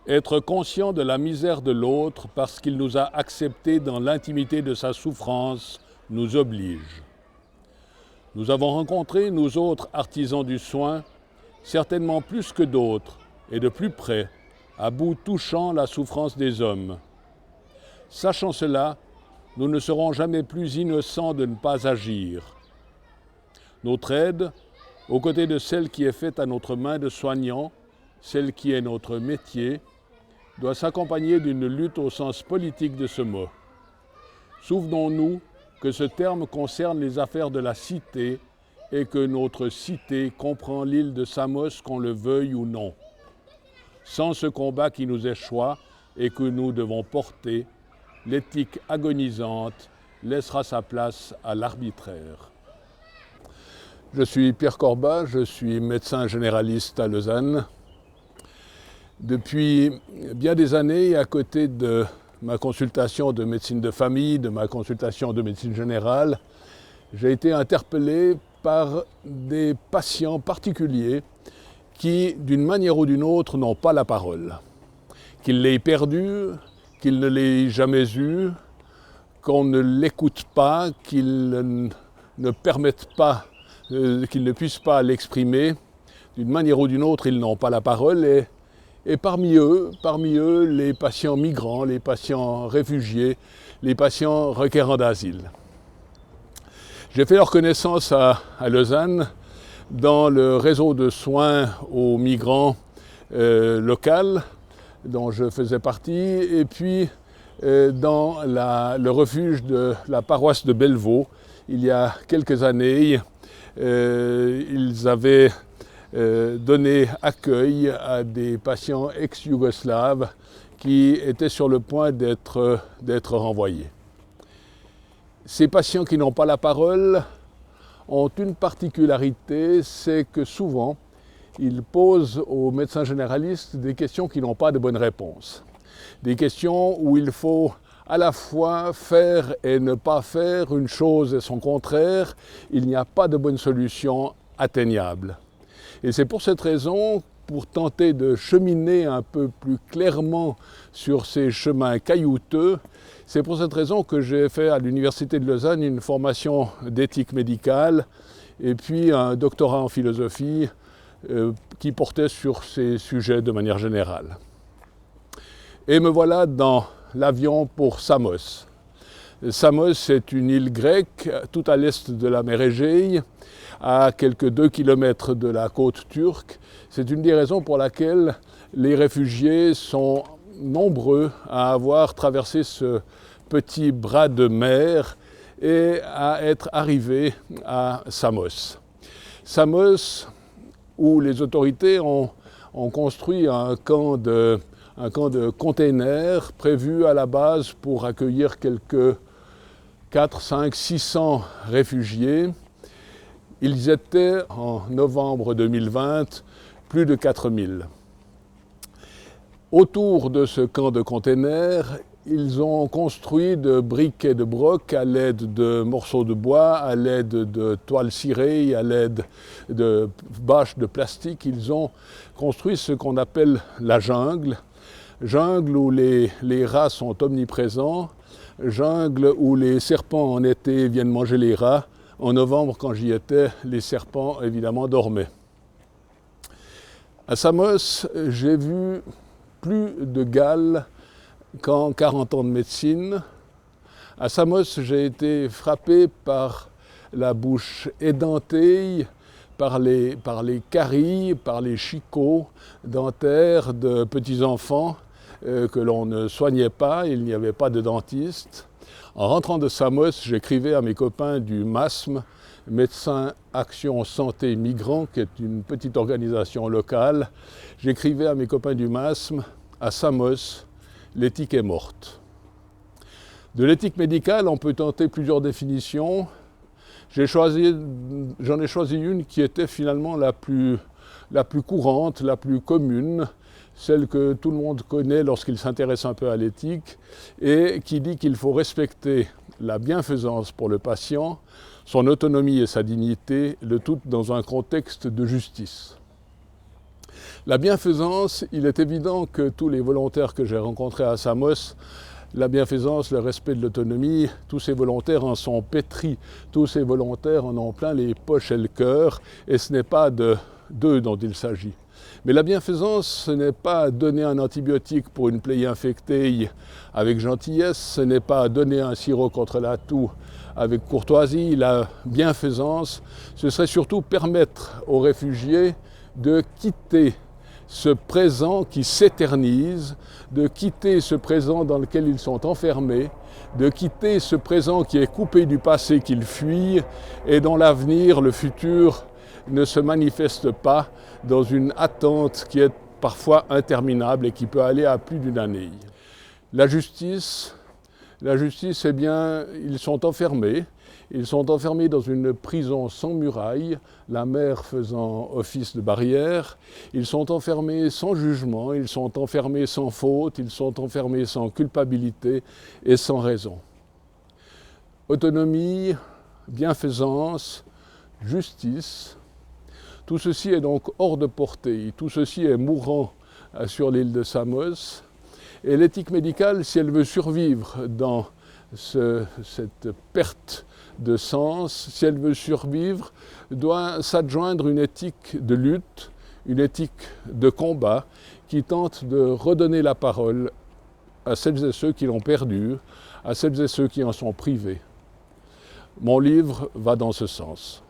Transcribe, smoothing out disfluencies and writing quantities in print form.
Être conscient de la misère de l'autre parce qu'il nous a acceptés dans l'intimité de sa souffrance nous oblige. Nous avons rencontré, nous autres artisans du soin, certainement plus que d'autres et de plus près, à bout touchant la souffrance des hommes. Sachant cela, nous ne serons jamais plus innocents de ne pas agir. Notre aide, aux côtés de celle qui est faite à notre main de soignant, celle qui est notre métier, doit s'accompagner d'une lutte au sens politique de ce mot. Souvenons-nous que ce terme concerne les affaires de la cité et que notre cité comprend l'île de Samos, qu'on le veuille ou non. Sans ce combat qui nous échoit et que nous devons porter, l'éthique agonisante laissera sa place à l'arbitraire. Je suis Pierre Corbat, je suis médecin généraliste à Lausanne. Depuis bien des années, à côté de ma consultation de médecine de famille, de ma consultation de médecine générale, j'ai été interpellé par des patients particuliers qui, d'une manière ou d'une autre, n'ont pas la parole. Qu'ils l'aient perdue, qu'ils ne l'aient jamais eue, qu'on ne l'écoute pas, qu'ils ne permettent pas, qu'ils ne puissent pas l'exprimer. D'une manière ou d'une autre, ils n'ont pas la parole. Et parmi eux, les patients migrants, les patients réfugiés, les patients requérants d'asile. J'ai fait leur connaissance à Lausanne dans le réseau de soins aux migrants local dont je faisais partie, et puis dans le refuge de la paroisse de Bellevaux. Il y a quelques années, ils avaient donné accueil à des patients ex-yougoslaves qui étaient sur le point d'être renvoyés. Ces patients qui n'ont pas la parole ont une particularité, c'est que souvent, ils posent aux médecins généralistes des questions qui n'ont pas de bonnes réponses. Des questions où il faut à la fois faire et ne pas faire une chose et son contraire. Il n'y a pas de bonne solution atteignable. Et c'est pour cette raison, pour tenter de cheminer un peu plus clairement sur ces chemins caillouteux, c'est pour cette raison que j'ai fait à l'Université de Lausanne une formation d'éthique médicale et puis un doctorat en philosophie qui portait sur ces sujets de manière générale. Et me voilà dans l'avion pour Samos. Samos est une île grecque tout à l'est de la mer Égée, à quelques 2 kilomètres de la côte turque. C'est une des raisons pour laquelle les réfugiés sont nombreux à avoir traversé ce petit bras de mer et à être arrivés à Samos. Samos, où les autorités ont construit un camp de containers prévu à la base pour accueillir quelques 4, 5, 600 réfugiés. Ils étaient, en novembre 2020, plus de 4000. Autour de ce camp de containers, ils ont construit de briques et de brocs à l'aide de morceaux de bois, à l'aide de toiles cirées, à l'aide de bâches de plastique. Ils ont construit ce qu'on appelle la jungle. Jungle où les rats sont omniprésents, jungle où les serpents en été viennent manger les rats. En novembre, quand j'y étais, les serpents évidemment dormaient. À Samos, j'ai vu plus de Galles qu'en 40 ans de médecine. À Samos, j'ai été frappé par la bouche édentée, par les caries, par les chicots dentaires de petits-enfants que l'on ne soignait pas, il n'y avait pas de dentiste. En rentrant de Samos, j'écrivais à mes copains du MASM, Médecins Action Santé Migrants, qui est une petite organisation locale. J'écrivais à mes copains du MASM, à Samos, l'éthique est morte. De l'éthique médicale, on peut tenter plusieurs définitions. J'en ai choisi une qui était finalement la plus courante, la plus commune, celle que tout le monde connaît lorsqu'il s'intéresse un peu à l'éthique, et qui dit qu'il faut respecter la bienfaisance pour le patient, son autonomie et sa dignité, le tout dans un contexte de justice. La bienfaisance, il est évident que tous les volontaires que j'ai rencontrés à Samos, la bienfaisance, le respect de l'autonomie, tous ces volontaires en sont pétris, tous ces volontaires en ont plein les poches et le cœur, et ce n'est pas d'eux dont il s'agit. Mais la bienfaisance, ce n'est pas donner un antibiotique pour une plaie infectée avec gentillesse, ce n'est pas donner un sirop contre la toux avec courtoisie. La bienfaisance, ce serait surtout permettre aux réfugiés de quitter ce présent qui s'éternise, de quitter ce présent dans lequel ils sont enfermés, de quitter ce présent qui est coupé du passé qu'ils fuient et dont l'avenir, le futur, ne se manifeste pas dans une attente qui est parfois interminable et qui peut aller à plus d'une année. La justice, eh bien, ils sont enfermés dans une prison sans murailles, la mer faisant office de barrière. Ils sont enfermés sans jugement, ils sont enfermés sans faute, ils sont enfermés sans culpabilité et sans raison. Autonomie, bienfaisance, justice, tout ceci est donc hors de portée, tout ceci est mourant sur l'île de Samos. Et l'éthique médicale, si elle veut survivre dans cette perte de sens, si elle veut survivre, doit s'adjoindre une éthique de lutte, une éthique de combat qui tente de redonner la parole à celles et ceux qui l'ont perdue, à celles et ceux qui en sont privés. Mon livre va dans ce sens.